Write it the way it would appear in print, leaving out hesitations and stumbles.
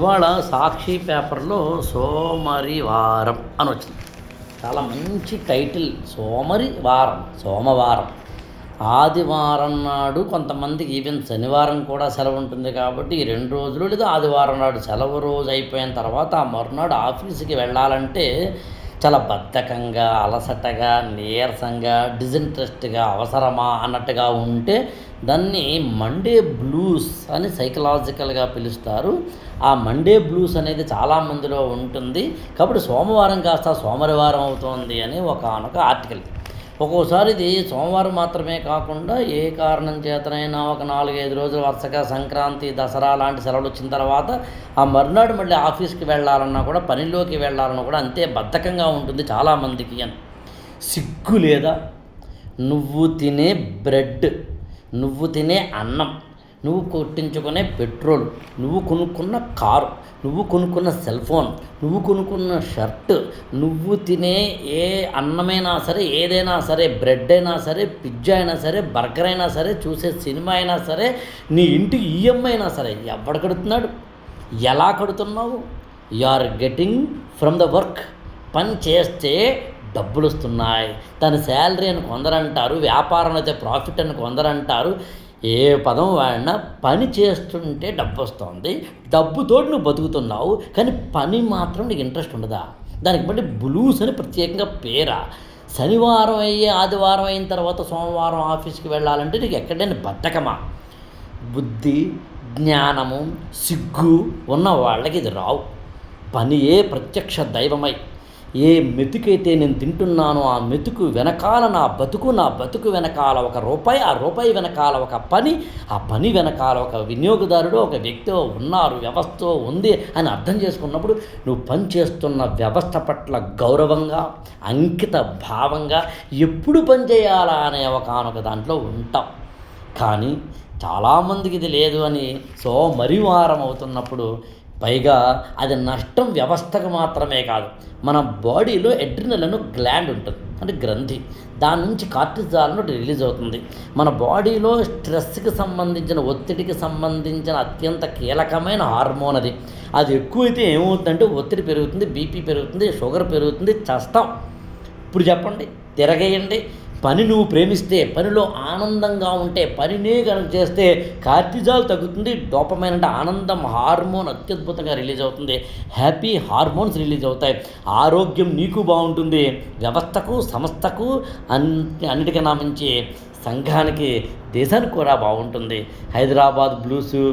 ఇవాళ సాక్షి పేపర్లో సోమరివారం అని వచ్చింది. చాలా మంచి టైటిల్. సోమవారం. ఆదివారం నాడు కొంతమందికి ఈవెన్ శనివారం కూడా సెలవు ఉంటుంది కాబట్టి ఈ 2 రోజులు లేదా ఆదివారం నాడు సెలవు రోజు అయిపోయిన తర్వాత ఆ మరునాడు ఆఫీస్కి వెళ్ళాలంటే చాలా బద్ధకంగా, అలసటగా, నీరసంగా, డిజింట్రెస్ట్గా, అవసరమా అన్నట్టుగా ఉంటే దాన్ని మండే బ్లూస్ అని సైకలాజికల్గా పిలుస్తారు. ఆ మండే బ్లూస్ అనేది చాలామందిలో ఉంటుంది. కాబట్టి సోమవారం కాస్త సోమవారం అవుతోంది అని ఒకానొక ఆర్టికల్. ఒక్కోసారి ఇది సోమవారం మాత్రమే కాకుండా ఏ కారణం చేతనైనా ఒక 4-5 రోజులు వరుసగా సంక్రాంతి, దసరా లాంటి సెలవులు వచ్చిన తర్వాత ఆ మరునాడు మళ్ళీ ఆఫీస్కి వెళ్ళాలన్నా కూడా, పనిలోకి వెళ్ళాలన్నా కూడా అంతే బద్ధకంగా ఉంటుంది చాలామందికి అని. సిగ్గు లేదా? నువ్వు తినే బ్రెడ్, నువ్వు తినే అన్నం, నువ్వు కొట్టించుకునే పెట్రోల్, నువ్వు కొనుక్కున్న కారు, నువ్వు కొనుక్కున్న సెల్ ఫోన్, నువ్వు కొనుక్కున్న షర్ట్, నువ్వు తినే ఏ అన్నమైనా సరే, ఏదైనా సరే, బ్రెడ్ అయినా సరే, పిజ్జా అయినా సరే, బర్గర్ అయినా సరే, చూసే సినిమా అయినా సరే, నీ ఇంటి ఈఎంఐ అయినా సరే, ఎవడు కడుతున్నాడు? ఎలా కడుతున్నావు? You are getting from the work. పని చేస్తే డబ్బులు వస్తున్నాయి. దాని శాలరీ అని కొందరంటారు, వ్యాపారం అయితే ప్రాఫిట్ అని కొందరంటారు. ఏ పదం వాడినా పని చేస్తుంటే డబ్బు వస్తుంది, డబ్బుతో నువ్వు బతుకుతున్నావు. కానీ పని మాత్రం నీకు ఇంట్రెస్ట్ ఉండదా? దానికి బట్టి బ్లూస్ అని ప్రత్యేకంగా పేరా? శనివారం అయ్యి ఆదివారం అయిన తర్వాత సోమవారం ఆఫీస్కి వెళ్ళాలంటే నీకు ఎక్కడైనా బద్ధకమా? బుద్ధి, జ్ఞానము, సిగ్గు ఉన్న వాళ్ళకి ఇది రావు. పనియే ప్రత్యక్ష దైవమై ఏ మెతుకైతే నేను తింటున్నానో ఆ మెతుకు వెనకాల నా బతుకు వెనకాల ఒక రూపాయి, ఆ రూపాయి వెనకాల ఒక పని, ఆ పని వెనకాల ఒక వినియోగదారుడు, ఒక వ్యక్తి ఉన్నారు, వ్యవస్థ ఉంది అని అర్థం చేసుకున్నప్పుడు నువ్వు పనిచేస్తున్న వ్యవస్థ పట్ల గౌరవంగా, అంకిత భావంగా ఎప్పుడు పనిచేయాలా అనే ఒకనొక దాంట్లో ఉంటాం. కానీ చాలామందికి ఇది లేదు అని సోమరివారం అవుతున్నప్పుడు, పైగా అది నష్టం వ్యవస్థకు మాత్రమే కాదు, మన బాడీలో ఎడ్రినలిన్ గ్లాండ్ ఉంటుంది, అంటే గ్రంథి. దాని నుంచి కార్టిజాల్ రిలీజ్ అవుతుంది. మన బాడీలో స్ట్రెస్కి సంబంధించిన, ఒత్తిడికి సంబంధించిన అత్యంత కీలకమైన హార్మోన్ అది. అది ఎక్కువైతే ఏమవుతుందంటే ఒత్తిడి పెరుగుతుంది, బీపీ పెరుగుతుంది, షుగర్ పెరుగుతుంది, చస్తాం. ఇప్పుడు చెప్పండి, తిరగేయండి. పని నువ్వు ప్రేమిస్తే, పనిలో ఆనందంగా ఉంటే, పనినే కనుక చేస్తే కార్టిజాల్ తగ్గుతుంది. డోపమైన్ అంటే ఆనందం హార్మోన్ అత్యద్భుతంగా రిలీజ్ అవుతుంది. హ్యాపీ హార్మోన్స్ రిలీజ్ అవుతాయి. ఆరోగ్యం నీకు బాగుంటుంది, వ్యవస్థకు, సంస్థకు, అన్నిటికన్నా మించి సంఘానికి, దేశానికి కూడా బాగుంటుంది. హైదరాబాద్ బ్లూసు